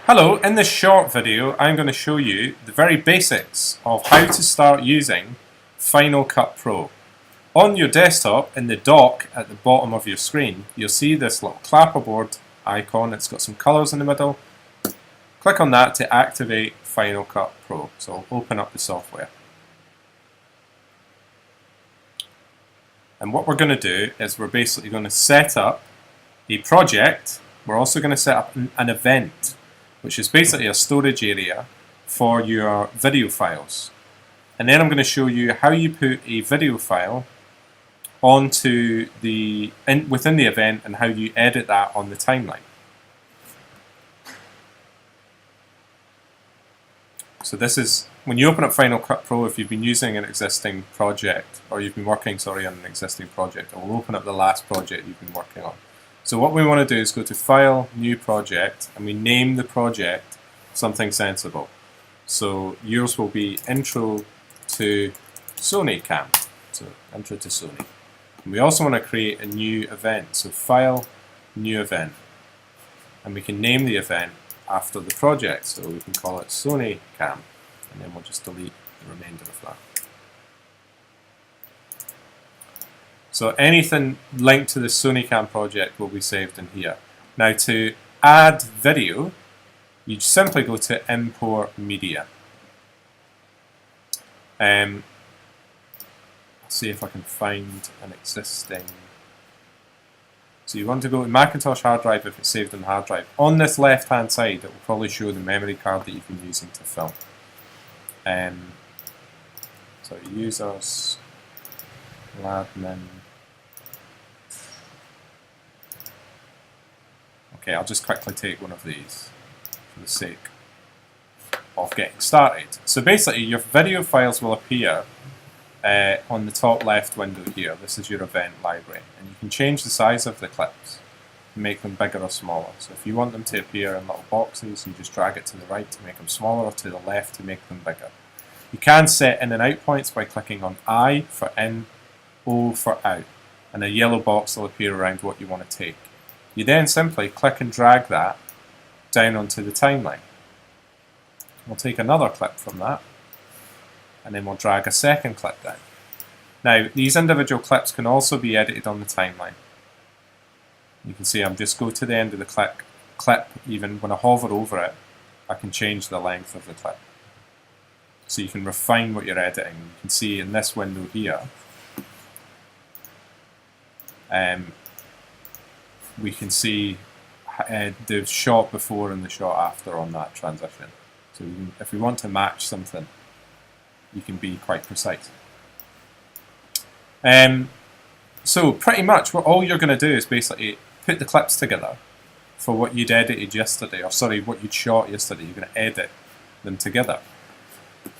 Hello, in this short video I'm going to show you the very basics of how to start using Final Cut Pro. On your desktop, in the dock at the bottom of your screen, you'll see this little clapperboard icon. It's got some colours in the middle. Click on that to activate Final Cut Pro. So I'll open up the software. And what we're going to do is we're basically going to set up a project. We're also going to set up an event, which is basically a storage area for your video files. And then I'm going to show you how you put a video file onto within the event and how you edit that on the timeline. So this is, when you open up Final Cut Pro, if you've been using an existing project, or you've been working, on an existing project, it will open up the last project you've been working on. So what we want to do is go to File, New Project, and we name the project something sensible. So yours will be Intro to Sony Cam. So Intro to Sony. And we also want to create a new event. So File, New Event. And we can name the event after the project. So we can call it Sony Cam. And then we'll just delete the remainder of that. So anything linked to the Sony Cam project will be saved in here. Now to add video, you simply go to Import Media. I'll see if I can find an existing. So you want to go to Macintosh hard drive if it's saved on the hard drive. On this left hand side, it will probably show the memory card that you've been using to film. So users, admin. Okay, I'll just quickly take one of these for the sake of getting started. So basically your video files will appear on the top left window here. This is your event library, and you can change the size of the clips to make them bigger or smaller. So if you want them to appear in little boxes, you just drag it to the right to make them smaller, or to the left to make them bigger. You can set in and out points by clicking on I for in, O for out, and a yellow box will appear around what you want to take. You then simply click and drag that down onto the timeline. We'll take another clip from that, and then we'll drag a second clip down. Now, these individual clips can also be edited on the timeline. You can see I'm just go to the end of the clip, even when I hover over it, I can change the length of the clip. So you can refine what you're editing. You can see in this window here, we can see the shot before and the shot after on that transition. So if we want to match something, you can be quite precise. So pretty much all you're going to do is basically put the clips together for what you'd edited yesterday, or sorry, what you'd shot yesterday. You're going to edit them together.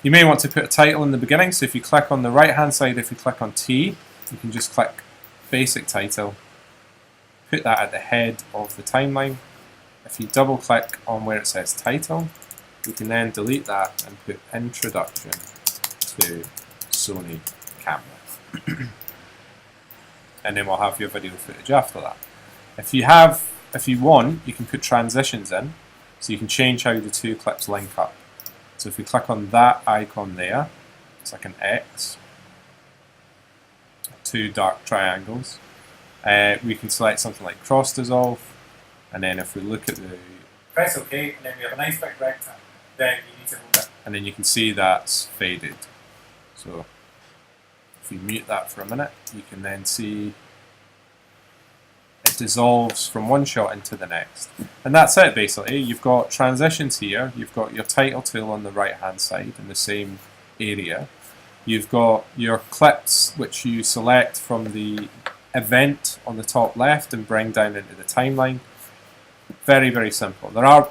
You may want to put a title in the beginning, so if you click on the right hand side, if you click on T, you can just click Basic Title. Put that at the head of the timeline. If you double click on where it says title, you can then delete that and put Introduction to Sony Camera. And then we'll have your video footage after that. If you want, you can put transitions in, so you can change how the two clips link up. So if we click on that icon there, it's like an X, two dark triangles. We can select something like cross dissolve, and then if we look at the press OK, and then we have a nice big rectangle. Then you need to hold it, and then you can see that's faded. So if we mute that for a minute, you can then see it dissolves from one shot into the next. And that's it basically. You've got transitions here. You've got your title tool on the right hand side in the same area. You've got your clips, which you select from the event on the top left and bring down into the timeline. Very, very simple. There are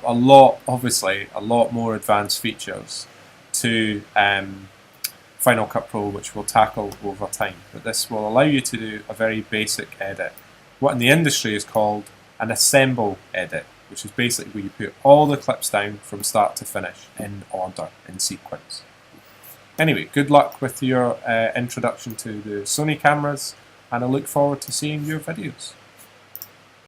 obviously a lot more advanced features to Final Cut Pro which we'll tackle over time, but this will allow you to do a very basic edit. What in the industry is called an assemble edit, which is basically where you put all the clips down from start to finish in order, in sequence. Anyway, good luck with your introduction to the Sony cameras, and I look forward to seeing your videos.